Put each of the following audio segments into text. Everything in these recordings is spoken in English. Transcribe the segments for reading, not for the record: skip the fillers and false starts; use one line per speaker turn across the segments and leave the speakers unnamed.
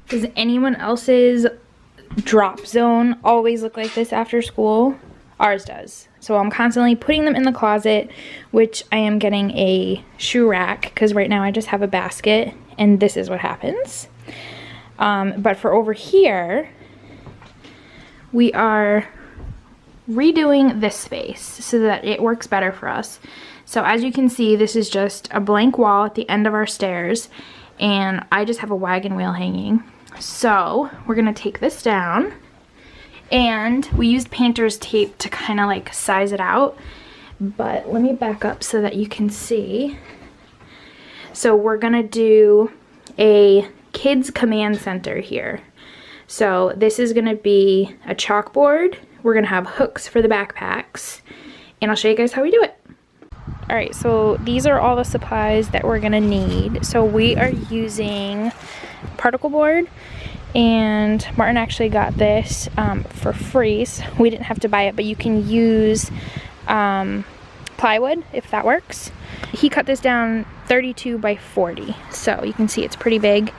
Does anyone else's drop zone always look like this after school? Ours does. So I'm constantly putting them in the closet, which I am getting a shoe rack because right now I just have a basket and this is what happens. But for over here, we are redoing this space so that it works better for us. So as you can see, this is just a blank wall at the end of our stairs and I just have a wagon wheel hanging. So we're gonna take this down, and we used painter's tape to kind of like size it out, but let me back up so that you can see. So we're gonna do a kids command center here. So this is gonna be a chalkboard. We're gonna have hooks for the backpacks, and I'll show you guys how we do it. All right, so these are all the supplies that we're gonna need. So we are using particle board, and Martin actually got this for free. So we didn't have to buy it, but you can use plywood if that works. He cut this down 32 by 40, so you can see it's pretty big,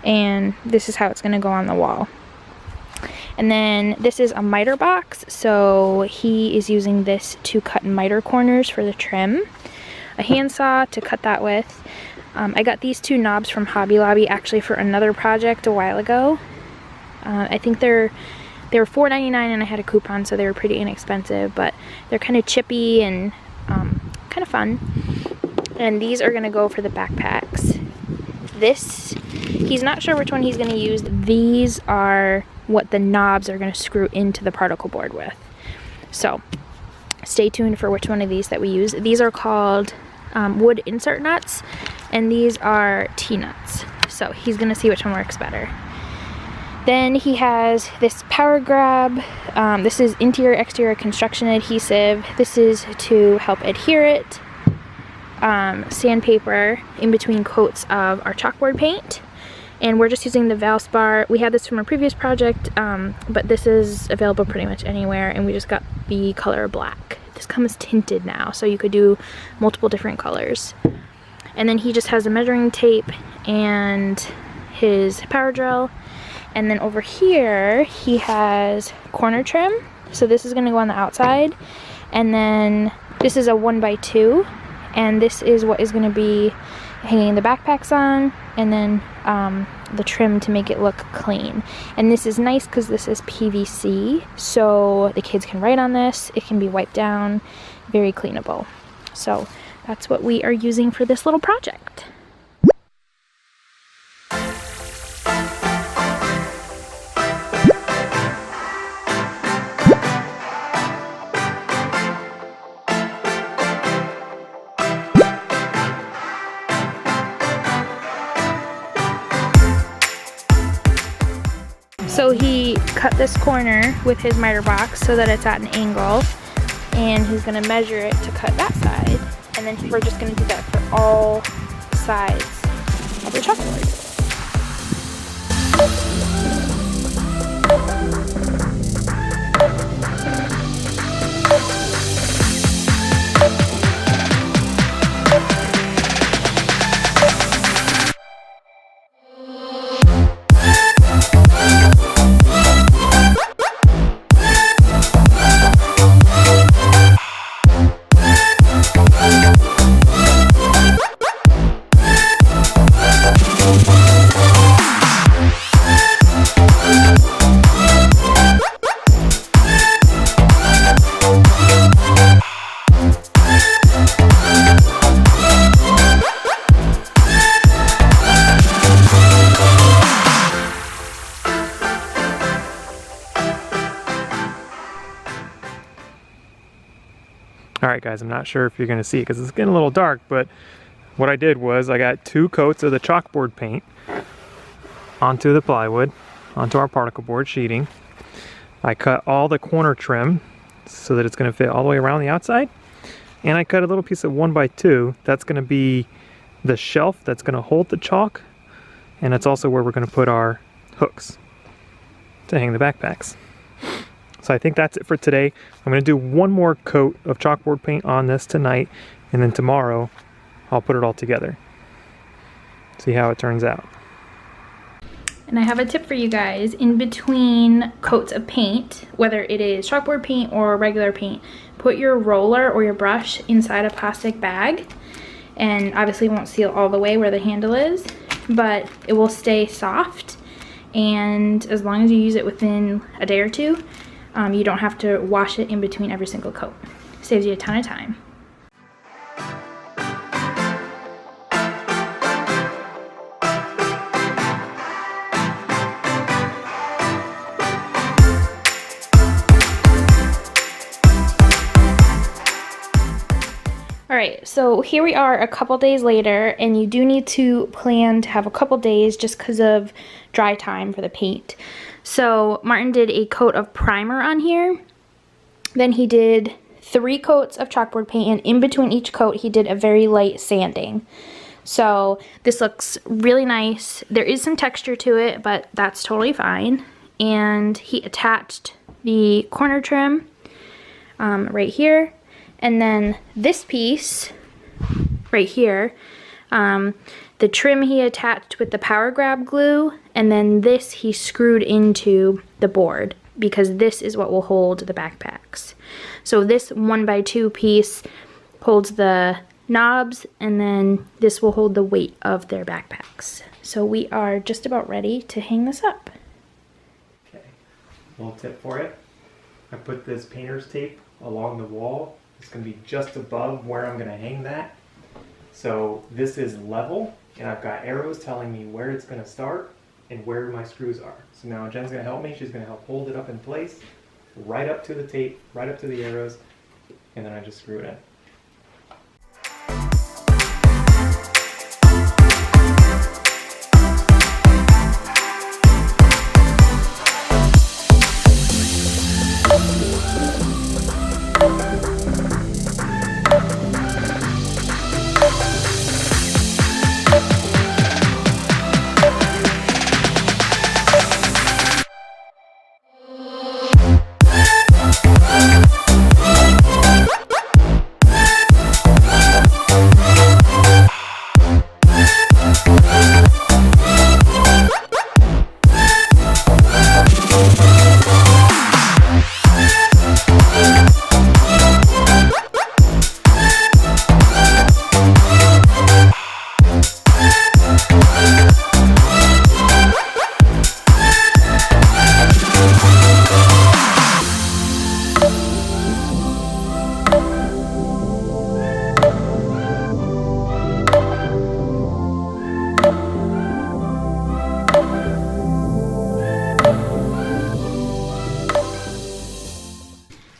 and this is how it's gonna go on the wall. And then this is a miter box, so he is using this to cut miter corners for the trim. A handsaw to cut that with. I got these two knobs from Hobby Lobby actually for another project a while ago. I think they were $4.99 and I had a coupon, so they were pretty inexpensive, but they're kind of chippy and kind of fun. And these are gonna go for the backpacks. This, he's not sure which one he's gonna use. These are what the knobs are gonna screw into the particle board with. So stay tuned for which one of these that we use. These are called wood insert nuts, and these are T-nuts. So he's gonna see which one works better. Then he has this power grab. This is interior exterior construction adhesive. This is to help adhere it. Sandpaper in between coats of our chalkboard paint. And we're just using the Valspar. We had this from a previous project, but this is available pretty much anywhere, and we just got the color black. This comes tinted now, so you could do multiple different colors. And then he just has a measuring tape and his power drill. And then over here, he has corner trim. So this is gonna go on the outside. And then this is a 1x2. And this is what is gonna be hanging the backpacks on. And then the trim to make it look clean. And this is nice because this is PVC. So the kids can write on this. It can be wiped down, very cleanable. So that's what we are using for this little project. So he cut this corner with his miter box so that it's at an angle, and he's gonna measure it to cut that side, and then we're just gonna do that for all sides of the chalkboard.
Alright guys, I'm not sure if you're going to see it because it's getting a little dark, but what I did was I got 2 coats of the chalkboard paint onto the plywood, onto our particle board sheeting. I cut all the corner trim so that it's going to fit all the way around the outside, and I cut a little piece of 1x2. That's going to be the shelf that's going to hold the chalk, and it's also where we're going to put our hooks to hang the backpacks. So I think that's it for today. I'm going to do one more coat of chalkboard paint on this tonight, and then tomorrow I'll put it all together. See how it turns out.
And I have a tip for you guys. In between coats of paint, whether it is chalkboard paint or regular paint, put your roller or your brush inside a plastic bag. And obviously it won't seal all the way where the handle is, but it will stay soft. And as long as you use it within a day or two, you don't have to wash it in between every single coat. Saves you a ton of time. Alright, so here we are a couple days later, and you do need to plan to have a couple days just because of dry time for the paint. So Martin did a coat of primer on here, then he did 3 coats of chalkboard paint, and in between each coat he did a very light sanding. So this looks really nice. There is some texture to it, but that's totally fine. And he attached the corner trim right here. And then this piece right here, the trim he attached with the power grab glue, and then this he screwed into the board because this is what will hold the backpacks. So this 1x2 piece holds the knobs, and then this will hold the weight of their backpacks. So we are just about ready to hang this up.
Okay, little tip for you. I put this painter's tape along the wall. It's going to be just above where I'm going to hang that. So this is level, and I've got arrows telling me where it's going to start and where my screws are. So now Jen's going to help me. She's going to help hold it up in place, right up to the tape, right up to the arrows, and then I just screw it in.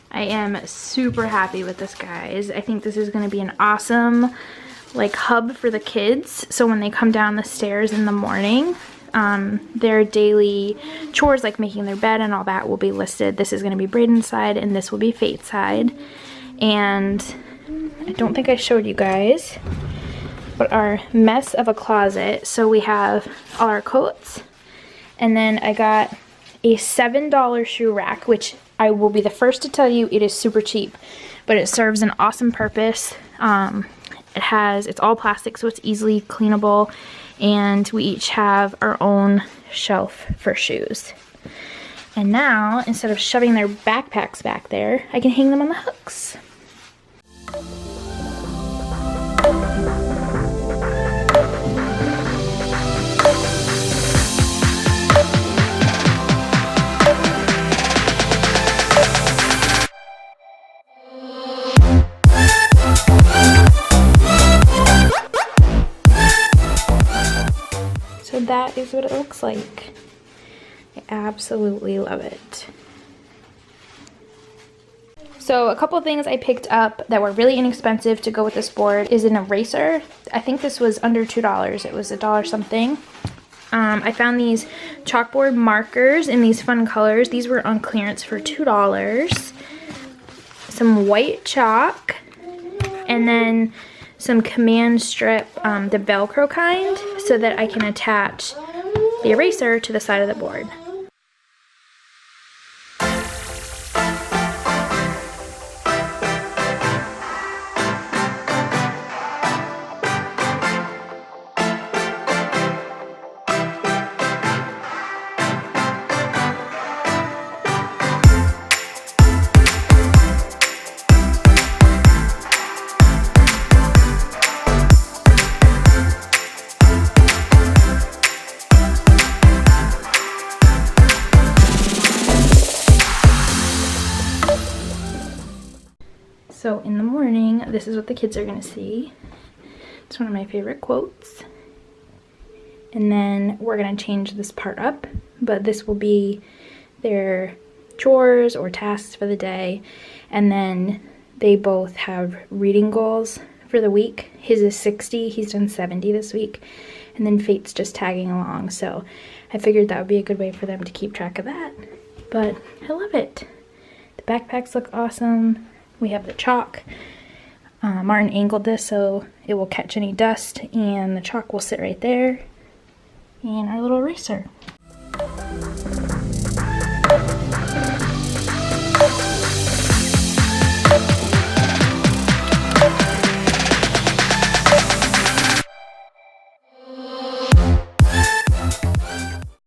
I am super happy with this, guys. I think this is going to be an awesome like hub for the kids, so when they come down the stairs in the morning, their daily chores like making their bed and all that will be listed. This is going to be Braden's side and this will be Faith's side. And I don't think I showed you guys, but our mess of a closet. So we have all our coats, and then I got a $7 shoe rack, which I will be the first to tell you it is super cheap, but it serves an awesome purpose. It's all plastic, so it's easily cleanable, and we each have our own shelf for shoes. And now, instead of shoving their backpacks back there, I can hang them on the hooks. So that is what it looks like. I absolutely love it. So a couple things I picked up that were really inexpensive to go with this board is an eraser. I think this was under $2. It was $1 something. I found these chalkboard markers in these fun colors. These were on clearance for $2. Some white chalk, and then some command strip, the Velcro kind, so that I can attach the eraser to the side of the board. So in the morning, this is what the kids are gonna see. It's one of my favorite quotes. And then we're gonna change this part up, but this will be their chores or tasks for the day. And then they both have reading goals for the week. His is 60, he's done 70 this week. And then Fate's just tagging along. So I figured that would be a good way for them to keep track of that. But I love it. The backpacks look awesome. We have the chalk. Martin angled this so it will catch any dust, and the chalk will sit right there. And our little eraser.